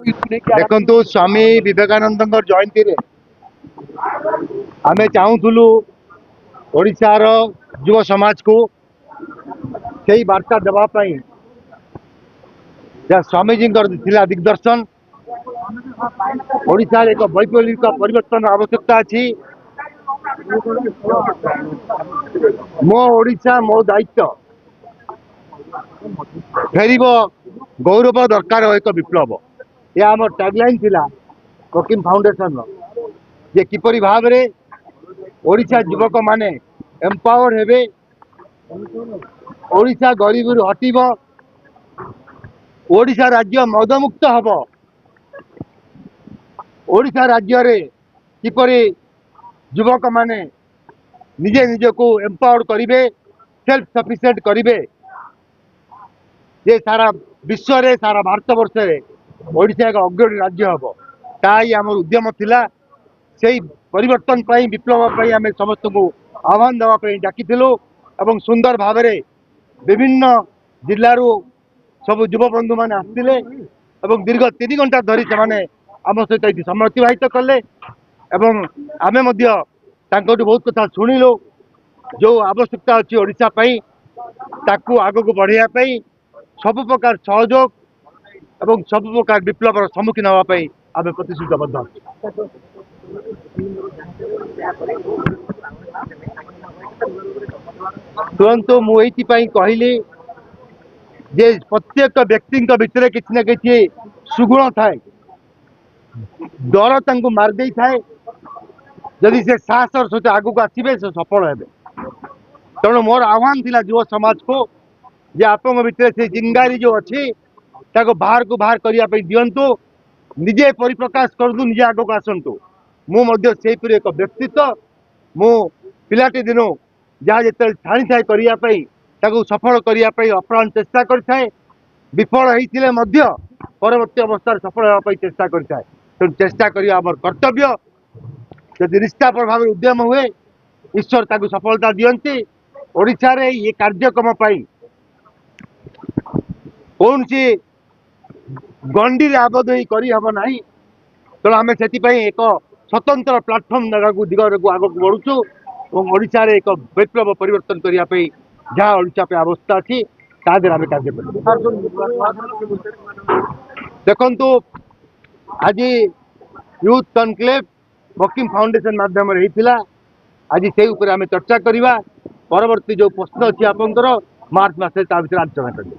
देखु स्वामी विवेकानंद जयंती रे आमे चाहूलु ओडिशार युव समाज को सही वार्ता देवाई जहाँ स्वामीजी थिला दिग्दर्शन ओडिशा एक वैप्लविक परिवर्तन आवश्यकता अच्छी मो ओडिशा मो दायित्व फेर गौरव दरकार एक विप्लव यह आम टैगलाइन थिला कोकिम फाउंडेशन जे किपरि भाव रे ओडिशा युवक माने एम्पावर हेबे ओडिशा गरीबी हटिब ओडिशा राज्य मदमुक्त हब ओडिशा राज्य रे किपरि युवक माने निजे निजे को एम्पावर करिवे सेल्फ सफिशिएंट करिवे जे सारा विश्व रे सारा भारतवर्ष रे ओडिशा एक अग्रणी राज्य हब ताई आम उद्यम थिला सेही परिवर्तन पाई विप्लव पाई आम समस्त को आह्वान देवाई डाकिलु एवं सुंदर भाव में विभिन्न जिलू सब युव बंधु मैंने आसते दीर्घ 3 घंटा धरी से आम सहित समय अतिबाहित कले आमे बहुत कथा शुणिलु जो आवश्यकता अच्छी ओडिशा ताकू आग को बढ़ाई सब प्रकार सहयोग एवं सब प्रकार विप्लव सम्मुखीन होगापी आम प्रतिश्रुतबद्ध तुरंत मुझे कहली जे प्रत्येक व्यक्ति भितर किसी न कि सुगुण थाए डर तांको मार दे थाए जदि से साहसर सहित आगू आसवे से सफल हे तेणु मोर आह्वान थिला युव समाज को जे आप भितर से जिंगारी जो अच्छी बाहर को बाहर करने दिंतु निजे परिप्रकाश करूँ निजे आग को आसतु मुझे एक व्यक्तित्व मु पिलाटी दिनू जहाँ जो छाणी थाए करने सफल करने अप्राण चेष्टा करें विफल होते परवर्ती अवस्था सफल होगापी चेष्टा करें तेणु चेष्टा करवा आम कर्तव्य जदि निष्ठापर भाव उद्यम हुए ईश्वर ताकू सफलता दियंती ओडिशा रे ये कार्यक्रम कौन सी गंडी रे आबद्ध करहब ना तेणु आम से एक स्वतंत्र प्लाटफर्म दिगर को आग को बढ़ुचु और ओडिशा रे एक विप्लव परिवर्तन करने जहाँ ओडिशा पे अवस्था अच्छी तादेर आम कार्य देखु आज यूथ कनक्लेव वकिम फाउंडेशन माध्यम आज से आम चर्चा करवा परवर्ती जो प्रश्न अच्छी आपंकर मार्च मास आलोचना करें।